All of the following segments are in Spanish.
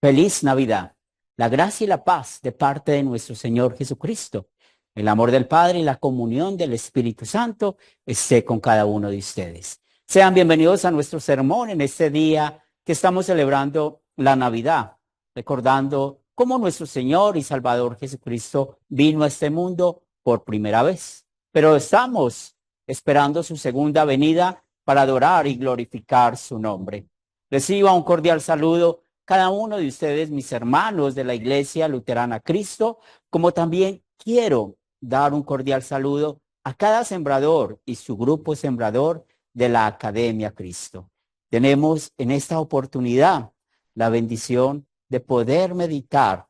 Feliz Navidad. La gracia y la paz de parte de nuestro Señor Jesucristo, el amor del Padre y la comunión del Espíritu Santo esté con cada uno de ustedes. Sean bienvenidos a nuestro sermón en este día que estamos celebrando la Navidad, recordando cómo nuestro Señor y Salvador Jesucristo vino a este mundo por primera vez. Pero estamos esperando su segunda venida para adorar y glorificar su nombre. Reciba un cordial saludo cada uno de ustedes, mis hermanos de la Iglesia Luterana Cristo, como también quiero dar un cordial saludo a cada sembrador y su grupo sembrador de la Academia Cristo. Tenemos en esta oportunidad la bendición de poder meditar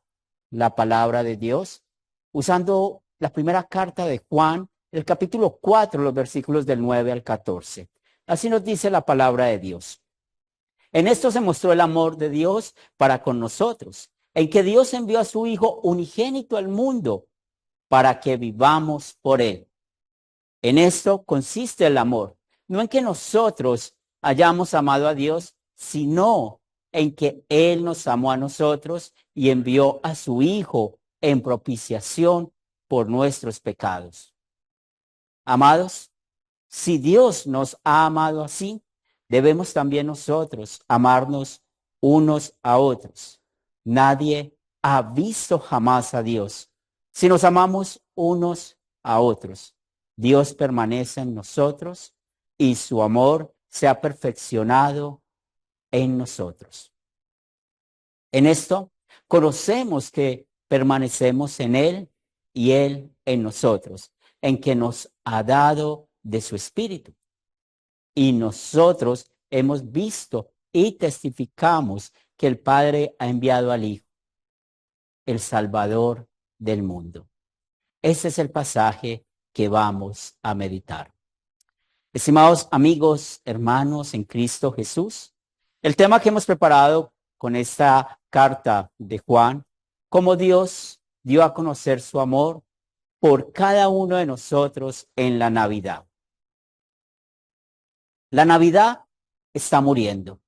la palabra de Dios usando la primera carta de Juan, el capítulo 4, los versículos del 9 al 14. Así nos dice la palabra de Dios. En esto se mostró el amor de Dios para con nosotros, en que Dios envió a su Hijo unigénito al mundo para que vivamos por él. En esto consiste el amor, no en que nosotros hayamos amado a Dios, sino en que Él nos amó a nosotros y envió a su Hijo en propiciación por nuestros pecados. Amados, si Dios nos ha amado así, debemos también nosotros amarnos unos a otros. Nadie ha visto jamás a Dios. Si nos amamos unos a otros, Dios permanece en nosotros y su amor se ha perfeccionado en nosotros. En esto conocemos que permanecemos en Él y Él en nosotros, en que nos ha dado de su Espíritu. Y nosotros hemos visto y testificamos que el Padre ha enviado al Hijo, el Salvador del mundo. Ese es el pasaje que vamos a meditar. Estimados amigos, hermanos en Cristo Jesús, el tema que hemos preparado con esta carta de Juan, cómo Dios dio a conocer su amor por cada uno de nosotros en la Navidad. La Navidad está muriendo.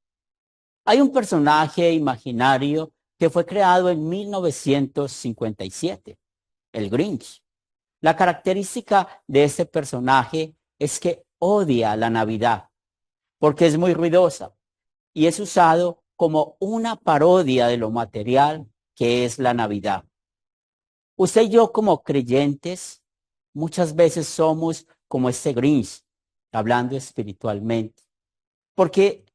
Hay un personaje imaginario que fue creado en 1957, el Grinch. La característica de este personaje es que odia la Navidad porque es muy ruidosa y es usado como una parodia de lo material que es la Navidad. Usted y yo como creyentes muchas veces somos como este Grinch, hablando espiritualmente. Porque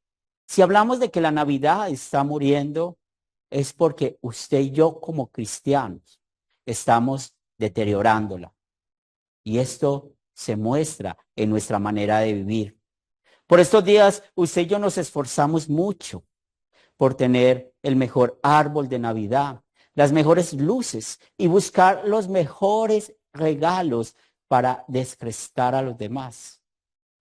si hablamos de que la Navidad está muriendo, es porque usted y yo como cristianos estamos deteriorándola. Y esto se muestra en nuestra manera de vivir. Por estos días, usted y yo nos esforzamos mucho por tener el mejor árbol de Navidad, las mejores luces y buscar los mejores regalos para descrestar a los demás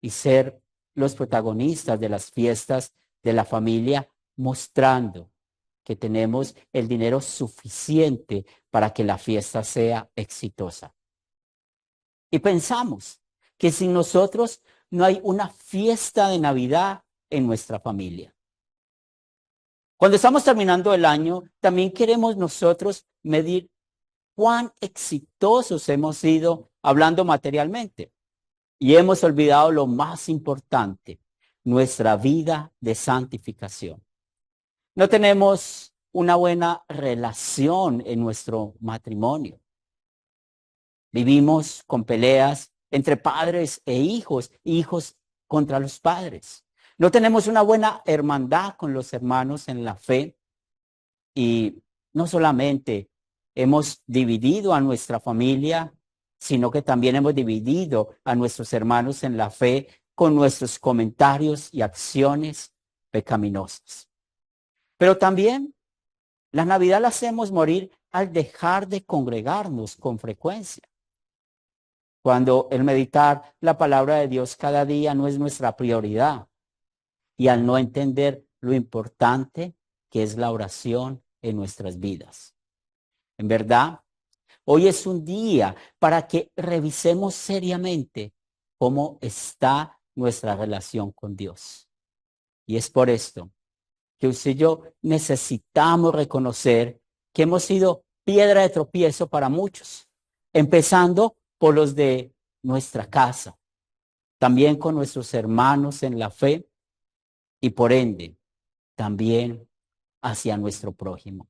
y ser los protagonistas de las fiestas de la familia, mostrando que tenemos el dinero suficiente para que la fiesta sea exitosa. Y pensamos que sin nosotros no hay una fiesta de Navidad en nuestra familia. Cuando estamos terminando el año, también queremos nosotros medir cuán exitosos hemos sido hablando materialmente. Y hemos olvidado lo más importante, nuestra vida de santificación. No tenemos una buena relación en nuestro matrimonio. Vivimos con peleas entre padres e hijos contra los padres. No tenemos una buena hermandad con los hermanos en la fe y no solamente hemos dividido a nuestra familia, sino que también hemos dividido a nuestros hermanos en la fe con nuestros comentarios y acciones pecaminosas. Pero también la Navidad la hacemos morir al dejar de congregarnos con frecuencia. Cuando el meditar la palabra de Dios cada día no es nuestra prioridad y al no entender lo importante que es la oración en nuestras vidas. En verdad, hoy es un día para que revisemos seriamente cómo está nuestra relación con Dios. Y es por esto que usted y yo necesitamos reconocer que hemos sido piedra de tropiezo para muchos, empezando por los de nuestra casa, también con nuestros hermanos en la fe y por ende también hacia nuestro prójimo.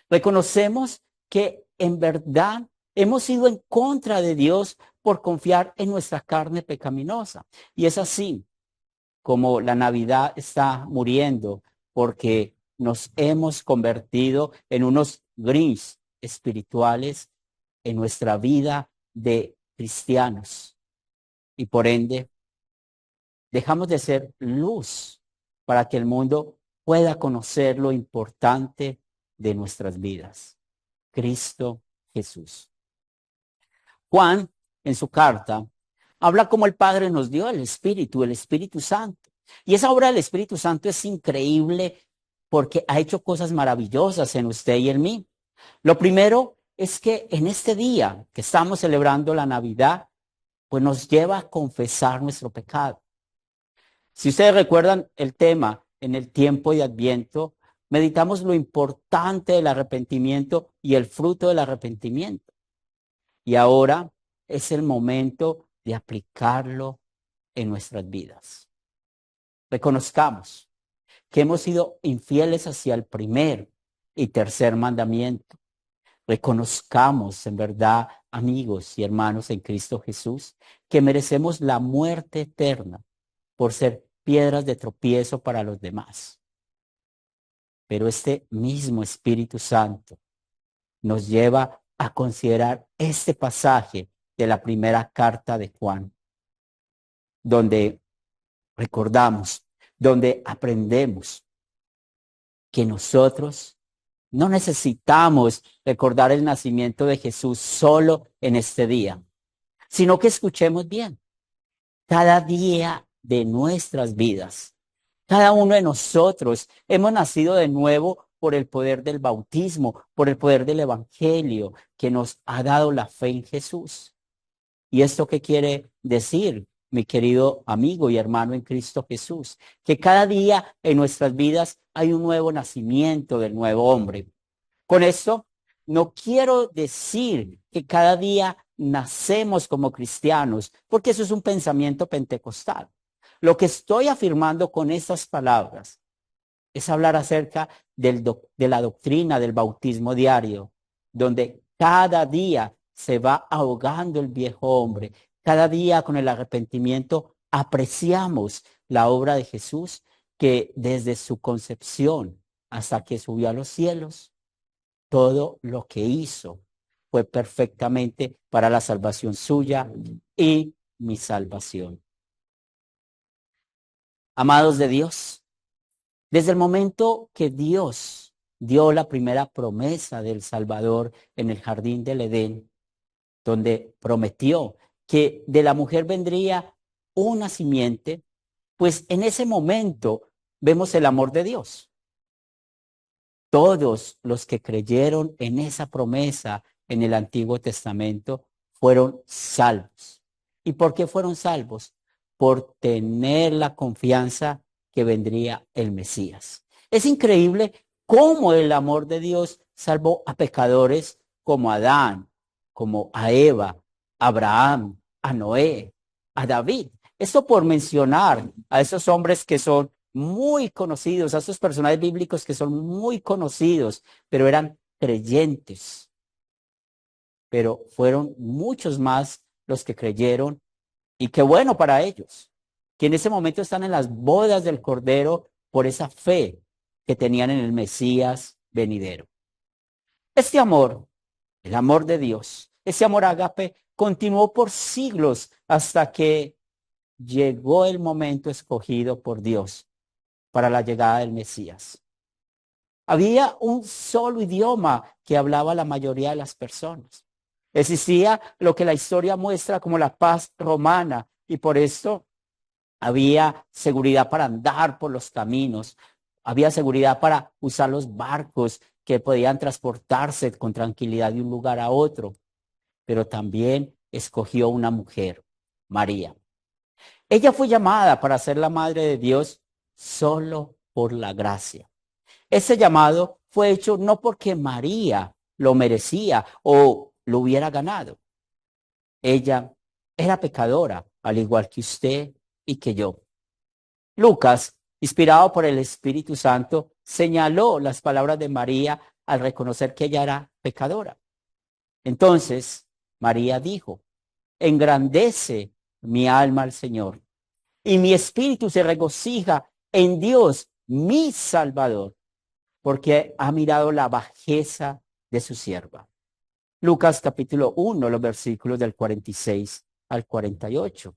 Reconocemos que en verdad hemos ido en contra de Dios por confiar en nuestra carne pecaminosa. Y es así como la Navidad está muriendo porque nos hemos convertido en unos Grinch espirituales en nuestra vida de cristianos. Y por ende, dejamos de ser luz para que el mundo pueda conocer lo importante de nuestras vidas. Cristo Jesús. Juan, en su carta, habla como el Padre nos dio el Espíritu Santo. Y esa obra del Espíritu Santo es increíble porque ha hecho cosas maravillosas en usted y en mí. Lo primero es que en este día que estamos celebrando la Navidad, pues nos lleva a confesar nuestro pecado. Si ustedes recuerdan el tema en el tiempo de Adviento, meditamos lo importante del arrepentimiento y el fruto del arrepentimiento. Y ahora es el momento de aplicarlo en nuestras vidas. Reconozcamos que hemos sido infieles hacia el primer y tercer mandamiento. Reconozcamos en verdad, amigos y hermanos en Cristo Jesús, que merecemos la muerte eterna por ser piedras de tropiezo para los demás. Pero este mismo Espíritu Santo nos lleva a considerar este pasaje de la primera carta de Juan, donde recordamos, donde aprendemos que nosotros no necesitamos recordar el nacimiento de Jesús solo en este día, sino que escuchemos bien, cada día de nuestras vidas. Cada uno de nosotros hemos nacido de nuevo por el poder del bautismo, por el poder del evangelio que nos ha dado la fe en Jesús. ¿Y esto qué quiere decir, mi querido amigo y hermano en Cristo Jesús? Que cada día en nuestras vidas hay un nuevo nacimiento del nuevo hombre. Con esto no quiero decir que cada día nacemos como cristianos, porque eso es un pensamiento pentecostal. Lo que estoy afirmando con estas palabras es hablar acerca de la doctrina del bautismo diario, donde cada día se va ahogando el viejo hombre. Cada día con el arrepentimiento apreciamos la obra de Jesús que desde su concepción hasta que subió a los cielos, todo lo que hizo fue perfectamente para la salvación suya y mi salvación. Amados de Dios, desde el momento que Dios dio la primera promesa del Salvador en el jardín del Edén, donde prometió que de la mujer vendría una simiente, pues en ese momento vemos el amor de Dios. Todos los que creyeron en esa promesa en el Antiguo Testamento fueron salvos. ¿Y por qué fueron salvos? Por tener la confianza que vendría el Mesías. Es increíble cómo el amor de Dios salvó a pecadores como a Adán, como a Eva, a Abraham, a Noé, a David. Esto por mencionar a esos hombres que son muy conocidos, a esos personajes bíblicos que son muy conocidos, pero eran creyentes. Pero fueron muchos más los que creyeron, y qué bueno para ellos, que en ese momento están en las bodas del Cordero por esa fe que tenían en el Mesías venidero. Este amor, el amor de Dios, ese amor ágape, continuó por siglos hasta que llegó el momento escogido por Dios para la llegada del Mesías. Había un solo idioma que hablaba la mayoría de las personas. Existía lo que la historia muestra como la paz romana, y por esto había seguridad para andar por los caminos, había seguridad para usar los barcos que podían transportarse con tranquilidad de un lugar a otro, pero también escogió una mujer, María. Ella fue llamada para ser la madre de Dios solo por la gracia. Ese llamado fue hecho no porque María lo merecía o lo hubiera ganado. Ella era pecadora, al igual que usted y que yo. Lucas, inspirado por el Espíritu Santo, señaló las palabras de María al reconocer que ella era pecadora. Entonces, María dijo, engrandece mi alma al Señor, y mi espíritu se regocija en Dios, mi Salvador, porque ha mirado la bajeza de su sierva. Lucas capítulo 1, los versículos del 46 al 48.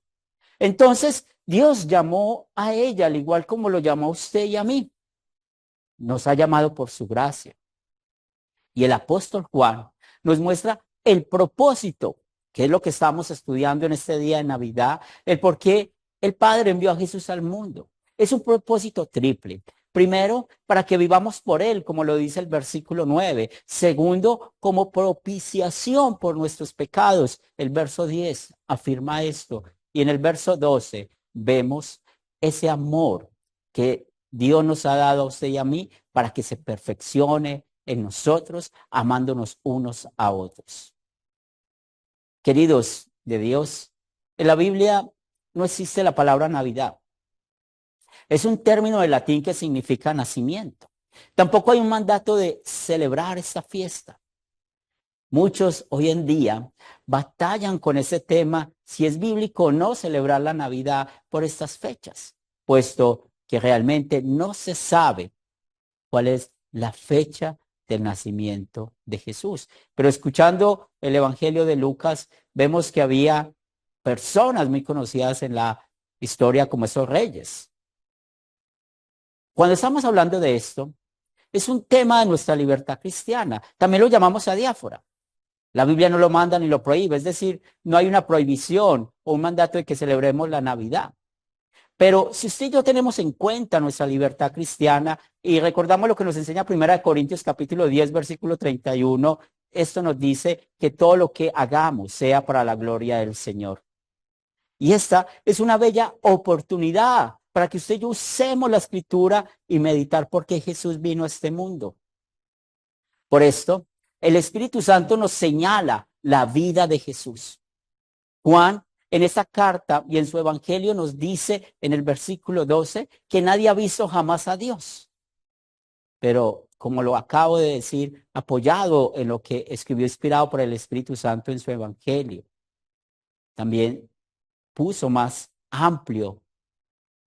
Entonces, Dios llamó a ella, al igual como lo llamó a usted y a mí. Nos ha llamado por su gracia. Y el apóstol Juan nos muestra el propósito, que es lo que estamos estudiando en este día de Navidad, el por qué el Padre envió a Jesús al mundo. Es un propósito triple. Primero, para que vivamos por Él, como lo dice el versículo 9. Segundo, como propiciación por nuestros pecados. El verso 10 afirma esto. Y en el verso 12 vemos ese amor que Dios nos ha dado a usted y a mí para que se perfeccione en nosotros, amándonos unos a otros. Queridos de Dios, en la Biblia no existe la palabra Navidad. Es un término de latín que significa nacimiento. Tampoco hay un mandato de celebrar esta fiesta. Muchos hoy en día batallan con ese tema, si es bíblico o no celebrar la Navidad por estas fechas, puesto que realmente no se sabe cuál es la fecha del nacimiento de Jesús. Pero escuchando el Evangelio de Lucas, vemos que había personas muy conocidas en la historia como esos reyes. Cuando estamos hablando de esto, es un tema de nuestra libertad cristiana. También lo llamamos adiáfora. La Biblia no lo manda ni lo prohíbe, es decir, no hay una prohibición o un mandato de que celebremos la Navidad. Pero si usted y yo tenemos en cuenta nuestra libertad cristiana y recordamos lo que nos enseña 1 Corintios capítulo 10, versículo 31, esto nos dice que todo lo que hagamos sea para la gloria del Señor. Y esta es una bella oportunidad para que usted y yo usemos la escritura y meditar por qué Jesús vino a este mundo. Por esto, el Espíritu Santo nos señala la vida de Jesús. Juan, en esta carta y en su evangelio, nos dice en el versículo 12 que nadie ha visto jamás a Dios. Pero como lo acabo de decir, apoyado en lo que escribió inspirado por el Espíritu Santo en su evangelio, también puso más amplio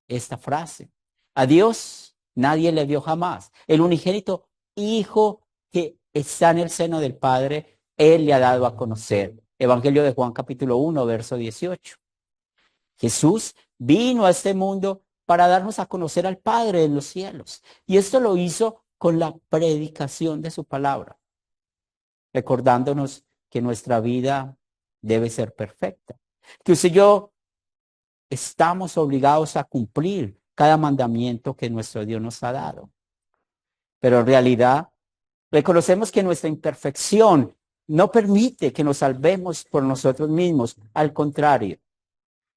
esta frase. A Dios nadie le vio jamás. El unigénito Hijo que está en el seno del Padre, Él le ha dado a conocer. Evangelio de Juan capítulo 1, verso 18. Jesús vino a este mundo para darnos a conocer al Padre en los cielos. Y esto lo hizo con la predicación de su palabra, recordándonos que nuestra vida debe ser perfecta. Que usted y yo estamos obligados a cumplir cada mandamiento que nuestro Dios nos ha dado. Pero en realidad reconocemos que nuestra imperfección no permite que nos salvemos por nosotros mismos. Al contrario,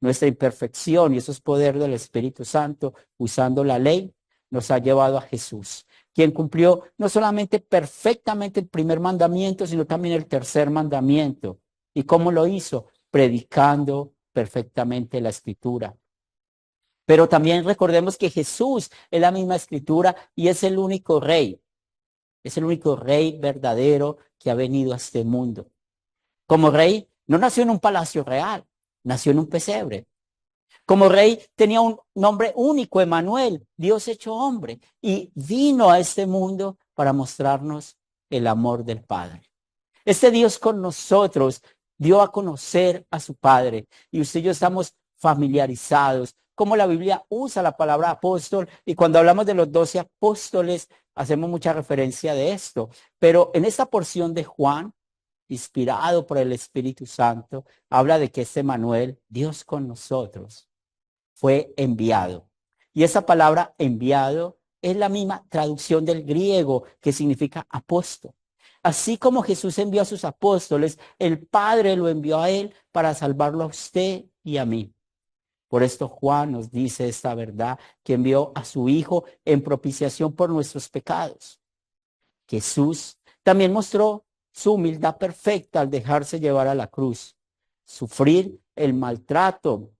nuestra imperfección y esos poderes del Espíritu Santo, usando la ley, nos ha llevado a Jesús, quien cumplió no solamente perfectamente el primer mandamiento, sino también el tercer mandamiento. ¿Y cómo lo hizo? Predicando perfectamente la Escritura. Pero también recordemos que Jesús es la misma Escritura y es el único Rey. Es el único Rey verdadero que ha venido a este mundo. Como Rey, no nació en un palacio real, nació en un pesebre. Como Rey tenía un nombre único, Emmanuel, Dios hecho hombre, y vino a este mundo para mostrarnos el amor del Padre. Este Dios con nosotros dio a conocer a su Padre, y usted y yo estamos familiarizados, como la Biblia usa la palabra apóstol, y cuando hablamos de los 12 apóstoles, hacemos mucha referencia de esto. Pero en esta porción de Juan, inspirado por el Espíritu Santo, habla de que este Emmanuel, Dios con nosotros, fue enviado. Y esa palabra enviado es la misma traducción del griego que significa apóstol. Así como Jesús envió a sus apóstoles, el Padre lo envió a él para salvarlo a usted y a mí. Por esto Juan nos dice esta verdad, que envió a su Hijo en propiciación por nuestros pecados. Jesús también mostró su humildad perfecta al dejarse llevar a la cruz, sufrir el maltrato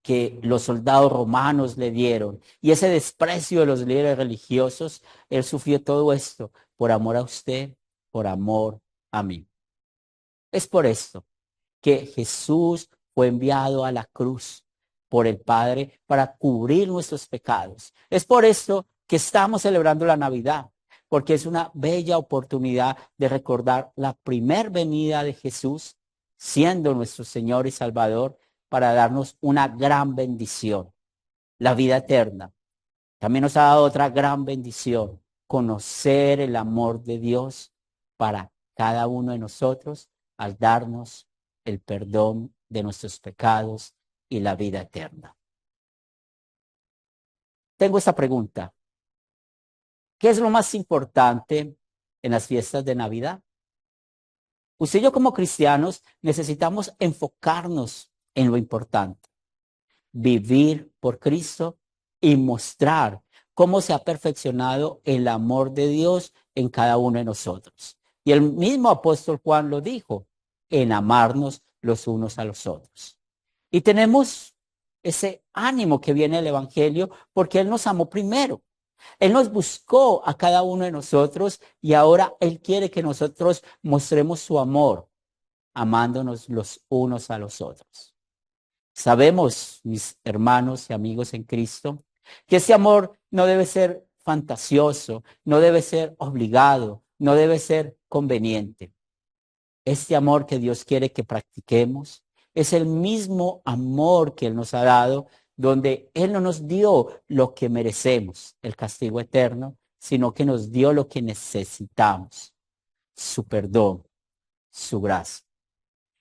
que los soldados romanos le dieron y ese desprecio de los líderes religiosos. Él sufrió todo esto por amor a usted, por amor a mí. Es por esto que Jesús fue enviado a la cruz por el Padre para cubrir nuestros pecados. Es por esto que estamos celebrando la Navidad, porque es una bella oportunidad de recordar la primer venida de Jesús, siendo nuestro Señor y Salvador, para darnos una gran bendición, la vida eterna. También nos ha dado otra gran bendición, conocer el amor de Dios para cada uno de nosotros al darnos el perdón de nuestros pecados y la vida eterna. Tengo esta pregunta. ¿Qué es lo más importante en las fiestas de Navidad? Usted y yo como cristianos necesitamos enfocarnos en lo importante, vivir por Cristo y mostrar cómo se ha perfeccionado el amor de Dios en cada uno de nosotros. Y el mismo apóstol Juan lo dijo, en amarnos los unos a los otros. Y tenemos ese ánimo que viene del Evangelio porque Él nos amó primero. Él nos buscó a cada uno de nosotros y ahora Él quiere que nosotros mostremos su amor, amándonos los unos a los otros. Sabemos, mis hermanos y amigos en Cristo, que ese amor no debe ser fantasioso, no debe ser obligado, no debe ser conveniente. Este amor que Dios quiere que practiquemos es el mismo amor que Él nos ha dado, donde Él no nos dio lo que merecemos, el castigo eterno, sino que nos dio lo que necesitamos, su perdón, su gracia.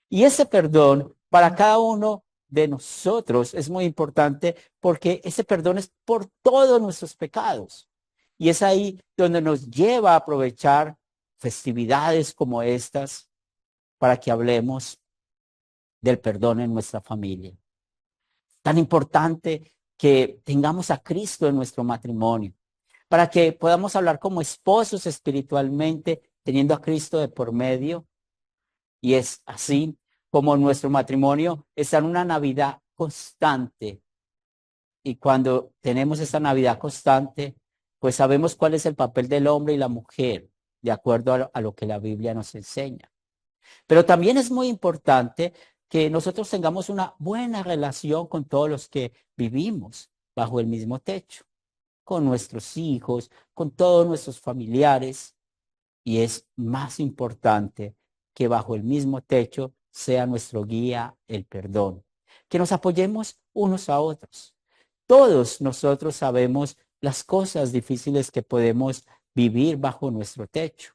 Y ese perdón para cada uno de nosotros es muy importante porque ese perdón es por todos nuestros pecados. Y es ahí donde nos lleva a aprovechar festividades como estas para que hablemos del perdón en nuestra familia. Tan importante que tengamos a Cristo en nuestro matrimonio, para que podamos hablar como esposos espiritualmente, teniendo a Cristo de por medio. Y es así como nuestro matrimonio está en una Navidad constante. Y cuando tenemos esta Navidad constante, pues sabemos cuál es el papel del hombre y la mujer, de acuerdo a lo que la Biblia nos enseña. Pero también es muy importante que nosotros tengamos una buena relación con todos los que vivimos bajo el mismo techo, con nuestros hijos, con todos nuestros familiares. Y es más importante que bajo el mismo techo sea nuestro guía el perdón, que nos apoyemos unos a otros. Todos nosotros sabemos las cosas difíciles que podemos vivir bajo nuestro techo,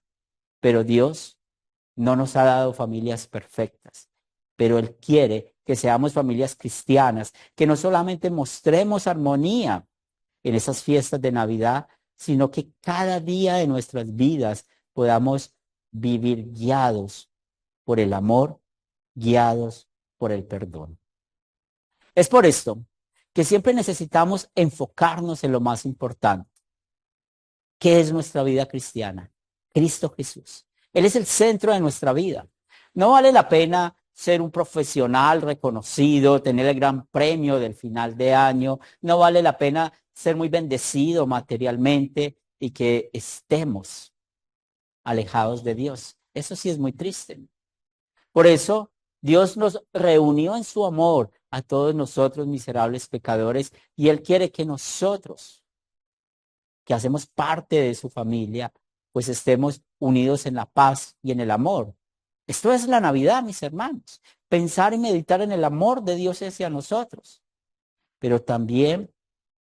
pero Dios no nos ha dado familias perfectas, pero Él quiere que seamos familias cristianas, que no solamente mostremos armonía en esas fiestas de Navidad, sino que cada día de nuestras vidas podamos vivir guiados por el amor, guiados por el perdón. Es por esto que siempre necesitamos enfocarnos en lo más importante. ¿Qué es nuestra vida cristiana? Cristo Jesús. Él es el centro de nuestra vida. No vale la pena ser un profesional reconocido, tener el gran premio del final de año. No vale la pena ser muy bendecido materialmente y que estemos alejados de Dios. Eso sí es muy triste. Por eso Dios nos reunió en su amor a todos nosotros miserables pecadores y Él quiere que nosotros, que hacemos parte de su familia, pues estemos unidos en la paz y en el amor. Esto es la Navidad, mis hermanos. Pensar y meditar en el amor de Dios hacia nosotros. Pero también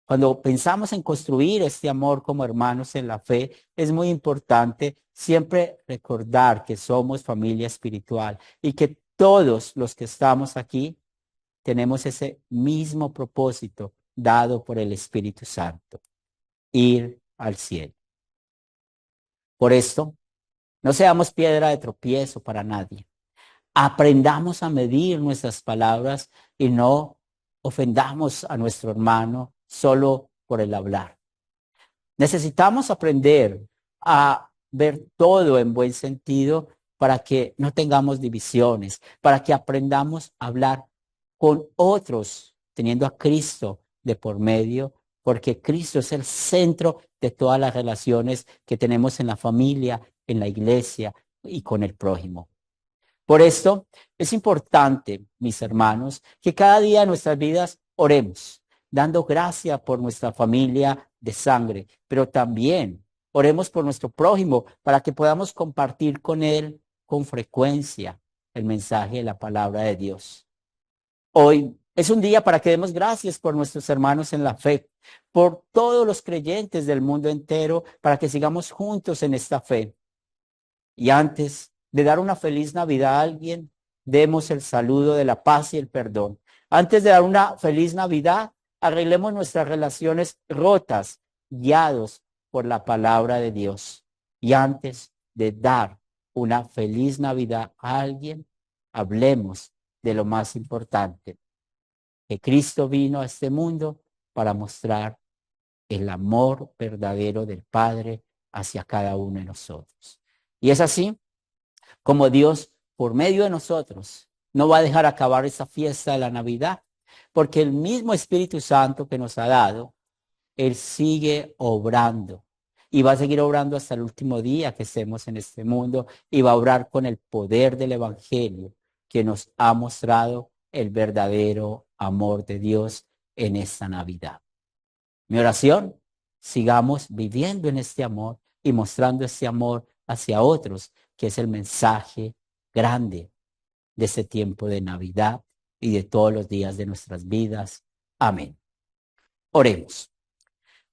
cuando pensamos en construir este amor como hermanos en la fe, es muy importante siempre recordar que somos familia espiritual y que todos los que estamos aquí tenemos ese mismo propósito dado por el Espíritu Santo, ir al cielo. Por esto, no seamos piedra de tropiezo para nadie. Aprendamos a medir nuestras palabras y no ofendamos a nuestro hermano solo por el hablar. Necesitamos aprender a ver todo en buen sentido para que no tengamos divisiones, para que aprendamos a hablar con otros, teniendo a Cristo de por medio, porque Cristo es el centro de todas las relaciones que tenemos en la familia, en la iglesia y con el prójimo. Por esto es importante, mis hermanos, que cada día en nuestras vidas oremos, dando gracias por nuestra familia de sangre, pero también oremos por nuestro prójimo para que podamos compartir con él con frecuencia el mensaje de la palabra de Dios. Hoy es un día para que demos gracias por nuestros hermanos en la fe, por todos los creyentes del mundo entero, para que sigamos juntos en esta fe. Y antes de dar una feliz Navidad a alguien, demos el saludo de la paz y el perdón. Antes de dar una feliz Navidad, arreglemos nuestras relaciones rotas, guiados por la palabra de Dios. Y antes de dar una feliz Navidad a alguien, hablemos de lo más importante, que Cristo vino a este mundo para mostrar el amor verdadero del Padre hacia cada uno de nosotros. Y es así como Dios, por medio de nosotros, no va a dejar acabar esa fiesta de la Navidad, porque el mismo Espíritu Santo que nos ha dado, Él sigue obrando y va a seguir obrando hasta el último día que estemos en este mundo y va a obrar con el poder del Evangelio que nos ha mostrado el verdadero amor de Dios en esta Navidad. Mi oración, sigamos viviendo en este amor y mostrando este amor hacia otros, que es el mensaje grande de este tiempo de Navidad y de todos los días de nuestras vidas. Amén. Oremos.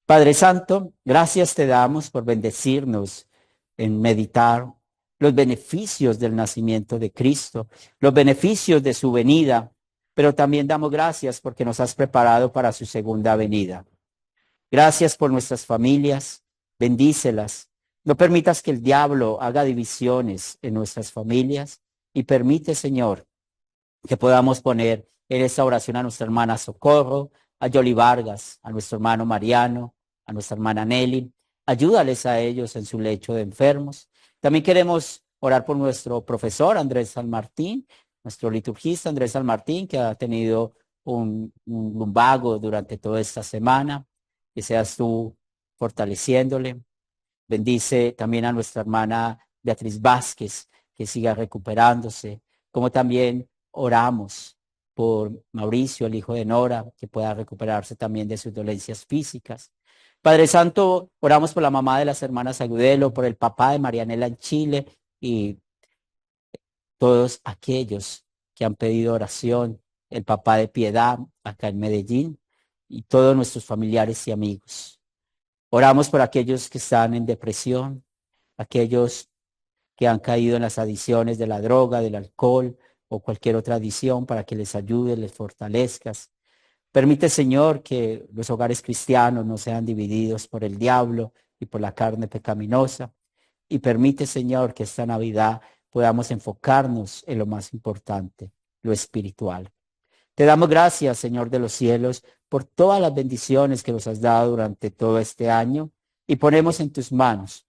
Padre Santo, gracias te damos por bendecirnos en meditar los beneficios del nacimiento de Cristo, los beneficios de su venida, pero también damos gracias porque nos has preparado para su segunda venida. Gracias por nuestras familias, bendícelas. No permitas que el diablo haga divisiones en nuestras familias y permite, Señor, que podamos poner en esta oración a nuestra hermana Socorro, a Yoli Vargas, a nuestro hermano Mariano, a nuestra hermana Nelly. Ayúdales a ellos en su lecho de enfermos. También queremos orar por nuestro profesor Andrés San Martín, nuestro liturgista Andrés San Martín, que ha tenido un lumbago durante toda esta semana. Que seas tú fortaleciéndole. Bendice también a nuestra hermana Beatriz Vázquez, que siga recuperándose. Como también oramos por Mauricio, el hijo de Nora, que pueda recuperarse también de sus dolencias físicas. Padre Santo, oramos por la mamá de las hermanas Agudelo, por el papá de Marianela en Chile y todos aquellos que han pedido oración, el papá de Piedad acá en Medellín y todos nuestros familiares y amigos. Oramos por aquellos que están en depresión, aquellos que han caído en las adicciones de la droga, del alcohol o cualquier otra adicción para que les ayude, les fortalezcas. Permite, Señor, que los hogares cristianos no sean divididos por el diablo y por la carne pecaminosa. Y permite, Señor, que esta Navidad podamos enfocarnos en lo más importante, lo espiritual. Te damos gracias, Señor de los cielos, por todas las bendiciones que nos has dado durante todo este año y ponemos en tus manos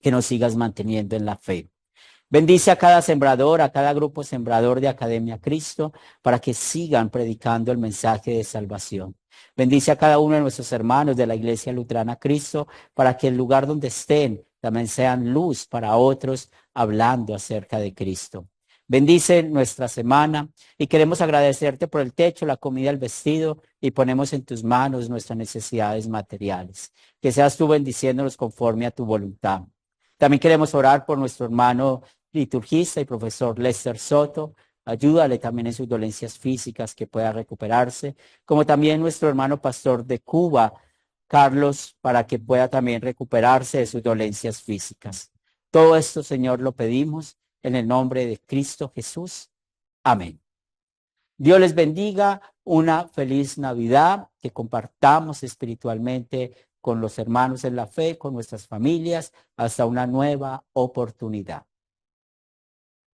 que nos sigas manteniendo en la fe. Bendice a cada sembrador, a cada grupo sembrador de Academia Cristo, para que sigan predicando el mensaje de salvación. Bendice a cada uno de nuestros hermanos de la Iglesia Luterana Cristo, para que el lugar donde estén también sean luz para otros, hablando acerca de Cristo. Bendice nuestra semana y queremos agradecerte por el techo, la comida, el vestido y ponemos en tus manos nuestras necesidades materiales. Que seas tú bendiciéndonos conforme a tu voluntad. También queremos orar por nuestro hermano liturgista y profesor Lester Soto. Ayúdale también en sus dolencias físicas que pueda recuperarse, como también nuestro hermano pastor de Cuba, Carlos, para que pueda también recuperarse de sus dolencias físicas. Todo esto, Señor, lo pedimos en el nombre de Cristo Jesús. Amén. Dios les bendiga, una feliz Navidad, que compartamos espiritualmente con los hermanos en la fe, con nuestras familias, hasta una nueva oportunidad.